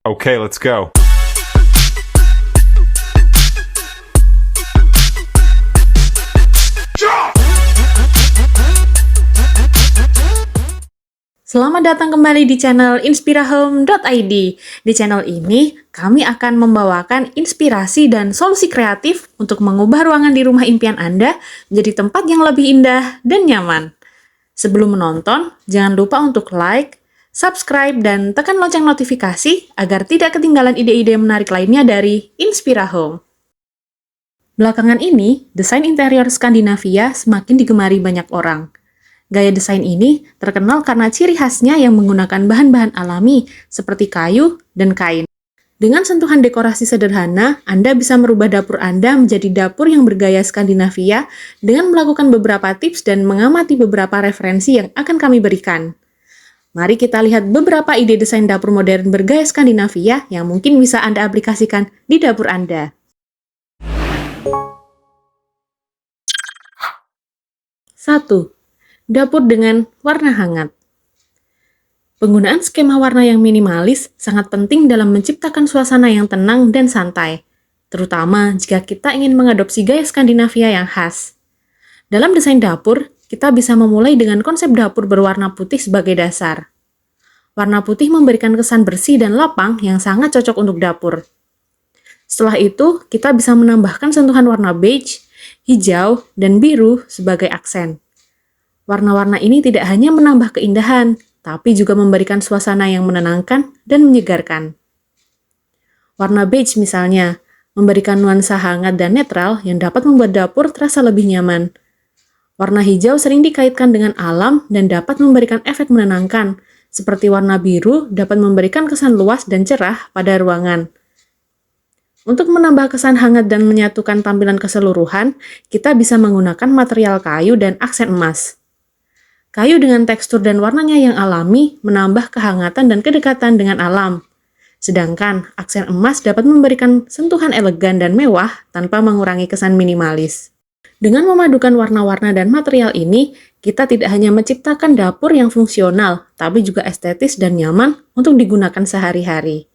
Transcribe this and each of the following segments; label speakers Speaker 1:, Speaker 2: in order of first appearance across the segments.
Speaker 1: Okay, let's go.
Speaker 2: Selamat datang kembali di channel inspirahome.id. Di channel ini, kami akan membawakan inspirasi dan solusi kreatif untuk mengubah ruangan di rumah impian Anda menjadi tempat yang lebih indah dan nyaman. Sebelum menonton, jangan lupa untuk like, subscribe, dan tekan lonceng notifikasi agar tidak ketinggalan ide-ide menarik lainnya dari Inspirahome. Belakangan ini, desain interior Skandinavia semakin digemari banyak orang. Gaya desain ini terkenal karena ciri khasnya yang menggunakan bahan-bahan alami seperti kayu dan kain. Dengan sentuhan dekorasi sederhana, Anda bisa merubah dapur Anda menjadi dapur yang bergaya Skandinavia dengan melakukan beberapa tips dan mengamati beberapa referensi yang akan kami berikan. Mari kita lihat beberapa ide desain dapur modern bergaya Skandinavia yang mungkin bisa Anda aplikasikan di dapur Anda. 1. Dapur dengan warna hangat. Penggunaan skema warna yang minimalis sangat penting dalam menciptakan suasana yang tenang dan santai, terutama jika kita ingin mengadopsi gaya Skandinavia yang khas. Dalam desain dapur, kita bisa memulai dengan konsep dapur berwarna putih sebagai dasar. Warna putih memberikan kesan bersih dan lapang yang sangat cocok untuk dapur. Setelah itu, kita bisa menambahkan sentuhan warna beige, hijau, dan biru sebagai aksen. Warna-warna ini tidak hanya menambah keindahan, tapi juga memberikan suasana yang menenangkan dan menyegarkan. Warna beige misalnya, memberikan nuansa hangat dan netral yang dapat membuat dapur terasa lebih nyaman. Warna hijau sering dikaitkan dengan alam dan dapat memberikan efek menenangkan, seperti warna biru dapat memberikan kesan luas dan cerah pada ruangan. Untuk menambah kesan hangat dan menyatukan tampilan keseluruhan, kita bisa menggunakan material kayu dan aksen emas. Kayu dengan tekstur dan warnanya yang alami menambah kehangatan dan kedekatan dengan alam. Sedangkan aksen emas dapat memberikan sentuhan elegan dan mewah tanpa mengurangi kesan minimalis. Dengan memadukan warna-warna dan material ini, kita tidak hanya menciptakan dapur yang fungsional, tapi juga estetis dan nyaman untuk digunakan sehari-hari.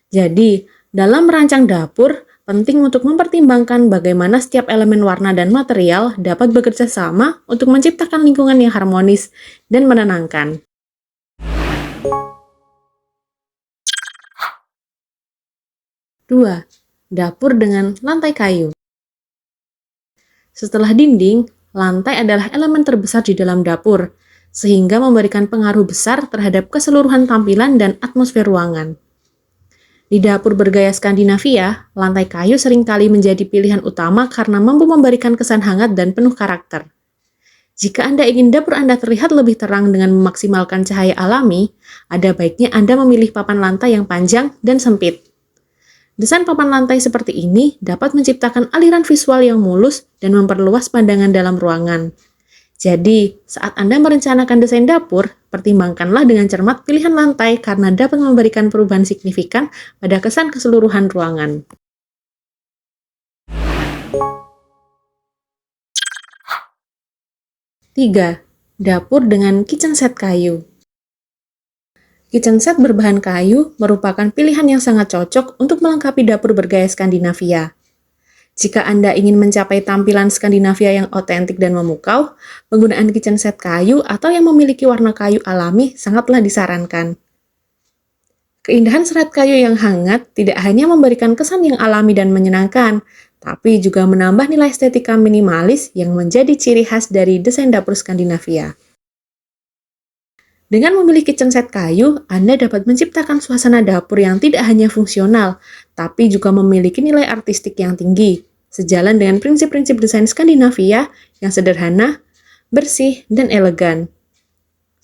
Speaker 2: Jadi, dalam merancang dapur, penting untuk mempertimbangkan bagaimana setiap elemen warna dan material dapat bekerja sama untuk menciptakan lingkungan yang harmonis dan menenangkan. 2. Dapur dengan lantai kayu. Setelah dinding, lantai adalah elemen terbesar di dalam dapur, sehingga memberikan pengaruh besar terhadap keseluruhan tampilan dan atmosfer ruangan. Di dapur bergaya Skandinavia, lantai kayu seringkali menjadi pilihan utama karena mampu memberikan kesan hangat dan penuh karakter. Jika Anda ingin dapur Anda terlihat lebih terang dengan memaksimalkan cahaya alami, ada baiknya Anda memilih papan lantai yang panjang dan sempit. Desain papan lantai seperti ini dapat menciptakan aliran visual yang mulus dan memperluas pandangan dalam ruangan. Jadi, saat Anda merencanakan desain dapur, pertimbangkanlah dengan cermat pilihan lantai karena dapat memberikan perubahan signifikan pada kesan keseluruhan ruangan. 3. Dapur dengan kitchen set kayu. Kitchen set berbahan kayu merupakan pilihan yang sangat cocok untuk melengkapi dapur bergaya Skandinavia. Jika Anda ingin mencapai tampilan Skandinavia yang otentik dan memukau, penggunaan kitchen set kayu atau yang memiliki warna kayu alami sangatlah disarankan. Keindahan serat kayu yang hangat tidak hanya memberikan kesan yang alami dan menyenangkan, tapi juga menambah nilai estetika minimalis yang menjadi ciri khas dari desain dapur Skandinavia. Dengan memilih kitchen set kayu, Anda dapat menciptakan suasana dapur yang tidak hanya fungsional, tapi juga memiliki nilai artistik yang tinggi, sejalan dengan prinsip-prinsip desain Skandinavia yang sederhana, bersih, dan elegan.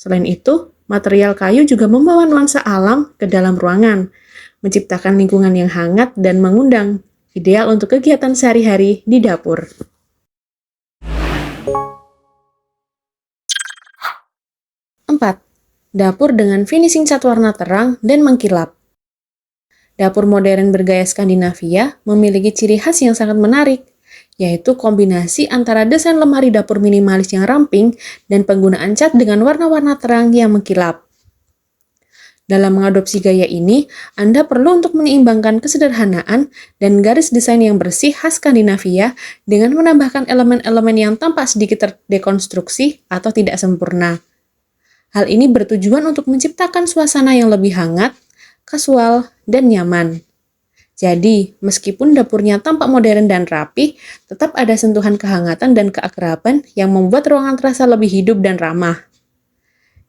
Speaker 2: Selain itu, material kayu juga membawa nuansa alam ke dalam ruangan, menciptakan lingkungan yang hangat dan mengundang, ideal untuk kegiatan sehari-hari di dapur. 4. Dapur dengan finishing cat warna terang dan mengkilap. Dapur modern bergaya Skandinavia memiliki ciri khas yang sangat menarik, yaitu kombinasi antara desain lemari dapur minimalis yang ramping dan penggunaan cat dengan warna-warna terang yang mengkilap. Dalam mengadopsi gaya ini, Anda perlu untuk menyeimbangkan kesederhanaan dan garis desain yang bersih khas Skandinavia dengan menambahkan elemen-elemen yang tampak sedikit terdekonstruksi atau tidak sempurna. Hal ini bertujuan untuk menciptakan suasana yang lebih hangat, kasual, dan nyaman. Jadi, meskipun dapurnya tampak modern dan rapi, tetap ada sentuhan kehangatan dan keakraban yang membuat ruangan terasa lebih hidup dan ramah.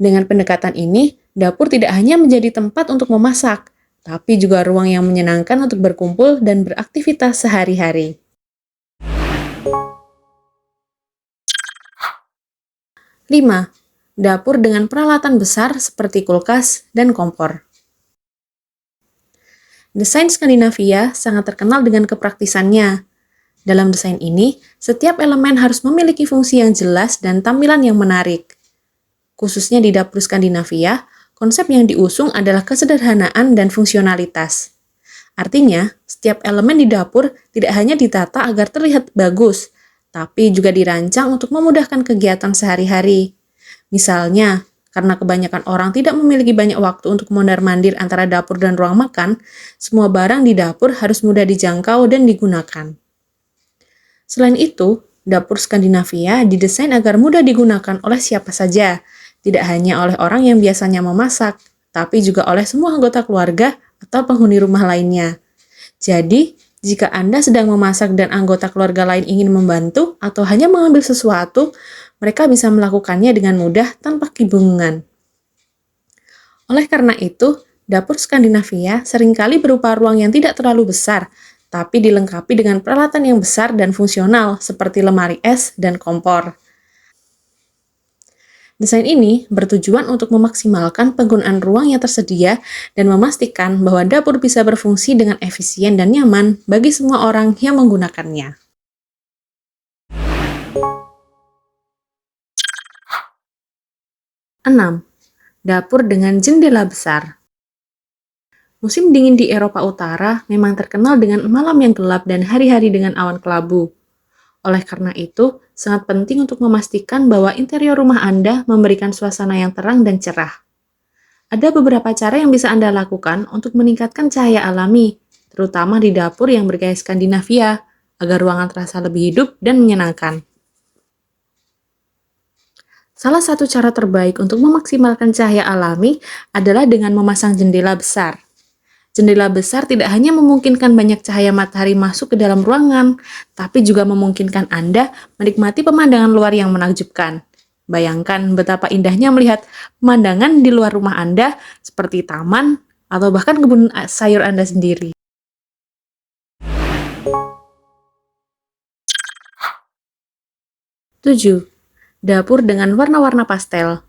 Speaker 2: Dengan pendekatan ini, dapur tidak hanya menjadi tempat untuk memasak, tapi juga ruang yang menyenangkan untuk berkumpul dan beraktivitas sehari-hari. 5. Dapur dengan peralatan besar seperti kulkas dan kompor. Desain Skandinavia sangat terkenal dengan kepraktisannya. Dalam desain ini, setiap elemen harus memiliki fungsi yang jelas dan tampilan yang menarik. Khususnya di dapur Skandinavia, konsep yang diusung adalah kesederhanaan dan fungsionalitas. Artinya, setiap elemen di dapur tidak hanya ditata agar terlihat bagus, tapi juga dirancang untuk memudahkan kegiatan sehari-hari. Misalnya, karena kebanyakan orang tidak memiliki banyak waktu untuk mondar-mandir antara dapur dan ruang makan, semua barang di dapur harus mudah dijangkau dan digunakan. Selain itu, dapur Skandinavia didesain agar mudah digunakan oleh siapa saja, tidak hanya oleh orang yang biasanya memasak, tapi juga oleh semua anggota keluarga atau penghuni rumah lainnya. Jadi, jika Anda sedang memasak dan anggota keluarga lain ingin membantu atau hanya mengambil sesuatu, mereka bisa melakukannya dengan mudah tanpa kebingungan. Oleh karena itu, dapur Skandinavia seringkali berupa ruang yang tidak terlalu besar, tapi dilengkapi dengan peralatan yang besar dan fungsional seperti lemari es dan kompor. Desain ini bertujuan untuk memaksimalkan penggunaan ruang yang tersedia dan memastikan bahwa dapur bisa berfungsi dengan efisien dan nyaman bagi semua orang yang menggunakannya. 6. Dapur dengan jendela besar. Musim dingin di Eropa Utara memang terkenal dengan malam yang gelap dan hari-hari dengan awan kelabu. Oleh karena itu, sangat penting untuk memastikan bahwa interior rumah Anda memberikan suasana yang terang dan cerah. Ada beberapa cara yang bisa Anda lakukan untuk meningkatkan cahaya alami, terutama di dapur yang bergaya Skandinavia, agar ruangan terasa lebih hidup dan menyenangkan. Salah satu cara terbaik untuk memaksimalkan cahaya alami adalah dengan memasang jendela besar. Jendela besar tidak hanya memungkinkan banyak cahaya matahari masuk ke dalam ruangan, tapi juga memungkinkan Anda menikmati pemandangan luar yang menakjubkan. Bayangkan betapa indahnya melihat pemandangan di luar rumah Anda, seperti taman atau bahkan kebun sayur Anda sendiri. 7. Dapur dengan warna-warna pastel.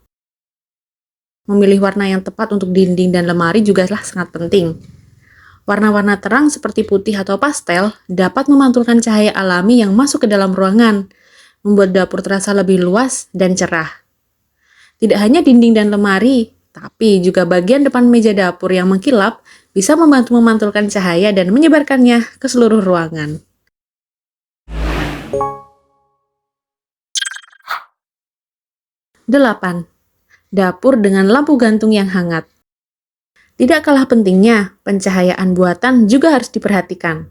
Speaker 2: Memilih warna yang tepat untuk dinding dan lemari juga sangat penting. Warna-warna terang seperti putih atau pastel dapat memantulkan cahaya alami yang masuk ke dalam ruangan, membuat dapur terasa lebih luas dan cerah. Tidak hanya dinding dan lemari, tapi juga bagian depan meja dapur yang mengkilap bisa membantu memantulkan cahaya dan menyebarkannya ke seluruh ruangan. 8. Dapur dengan lampu gantung yang hangat. Tidak kalah pentingnya, pencahayaan buatan juga harus diperhatikan.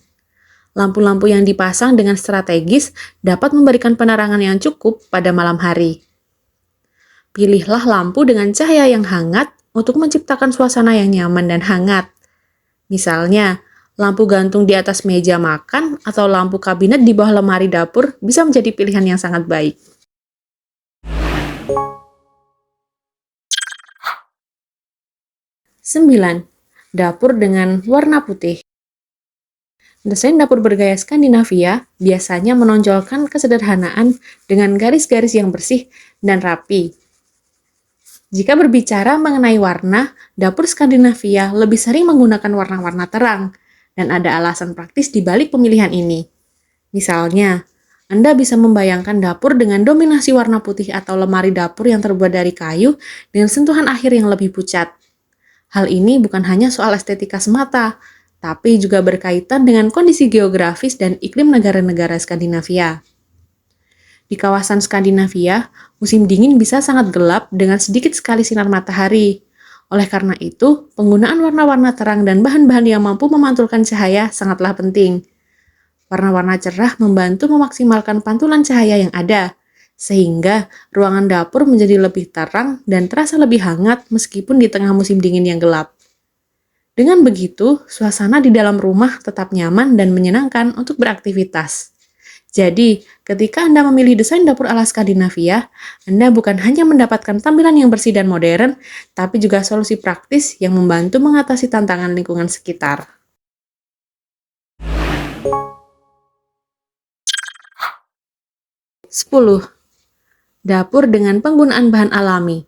Speaker 2: Lampu-lampu yang dipasang dengan strategis dapat memberikan penerangan yang cukup pada malam hari. Pilihlah lampu dengan cahaya yang hangat untuk menciptakan suasana yang nyaman dan hangat. Misalnya, lampu gantung di atas meja makan atau lampu kabinet di bawah lemari dapur bisa menjadi pilihan yang sangat baik. 9. Dapur dengan warna putih. Desain dapur bergaya Skandinavia biasanya menonjolkan kesederhanaan dengan garis-garis yang bersih dan rapi. Jika berbicara mengenai warna, dapur Skandinavia lebih sering menggunakan warna-warna terang, dan ada alasan praktis di balik pemilihan ini. Misalnya, Anda bisa membayangkan dapur dengan dominasi warna putih atau lemari dapur yang terbuat dari kayu dengan sentuhan akhir yang lebih pucat. Hal ini bukan hanya soal estetika semata, tapi juga berkaitan dengan kondisi geografis dan iklim negara-negara Skandinavia. Di kawasan Skandinavia, musim dingin bisa sangat gelap dengan sedikit sekali sinar matahari. Oleh karena itu, penggunaan warna-warna terang dan bahan-bahan yang mampu memantulkan cahaya sangatlah penting. Warna-warna cerah membantu memaksimalkan pantulan cahaya yang ada, sehingga ruangan dapur menjadi lebih terang dan terasa lebih hangat meskipun di tengah musim dingin yang gelap. Dengan begitu, suasana di dalam rumah tetap nyaman dan menyenangkan untuk beraktivitas. Jadi, ketika Anda memilih desain dapur ala Skandinavia, Anda bukan hanya mendapatkan tampilan yang bersih dan modern, tapi juga solusi praktis yang membantu mengatasi tantangan lingkungan sekitar. 10. Dapur dengan penggunaan bahan alami.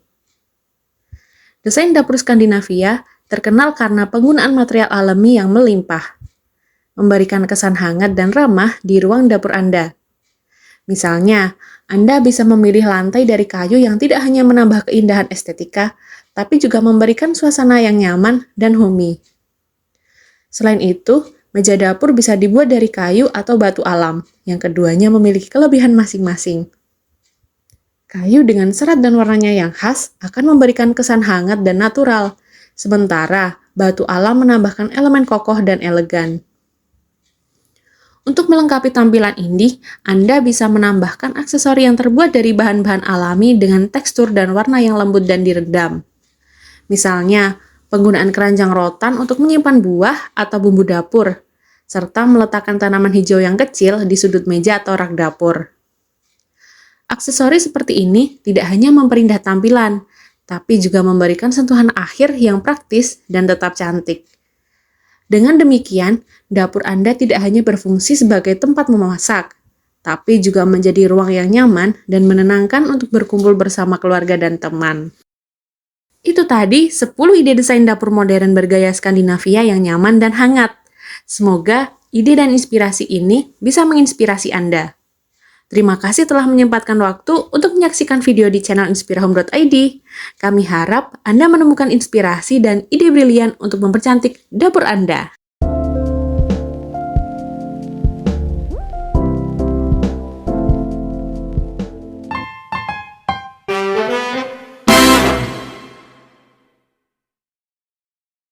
Speaker 2: Desain dapur Skandinavia terkenal karena penggunaan material alami yang melimpah, memberikan kesan hangat dan ramah di ruang dapur Anda. Misalnya, Anda bisa memilih lantai dari kayu yang tidak hanya menambah keindahan estetika, tapi juga memberikan suasana yang nyaman dan homey. Selain itu, meja dapur bisa dibuat dari kayu atau batu alam, yang keduanya memiliki kelebihan masing-masing. Kayu dengan serat dan warnanya yang khas akan memberikan kesan hangat dan natural, sementara batu alam menambahkan elemen kokoh dan elegan. Untuk melengkapi tampilan ini, Anda bisa menambahkan aksesori yang terbuat dari bahan-bahan alami dengan tekstur dan warna yang lembut dan diredam. Misalnya, penggunaan keranjang rotan untuk menyimpan buah atau bumbu dapur, serta meletakkan tanaman hijau yang kecil di sudut meja atau rak dapur. Aksesori seperti ini tidak hanya memperindah tampilan, tapi juga memberikan sentuhan akhir yang praktis dan tetap cantik. Dengan demikian, dapur Anda tidak hanya berfungsi sebagai tempat memasak, tapi juga menjadi ruang yang nyaman dan menenangkan untuk berkumpul bersama keluarga dan teman. Itu tadi 10 ide desain dapur modern bergaya Skandinavia yang nyaman dan hangat. Semoga ide dan inspirasi ini bisa menginspirasi Anda. Terima kasih telah menyempatkan waktu untuk menyaksikan video di channel inspirahome.id. Kami harap Anda menemukan inspirasi dan ide brilian untuk mempercantik dapur Anda.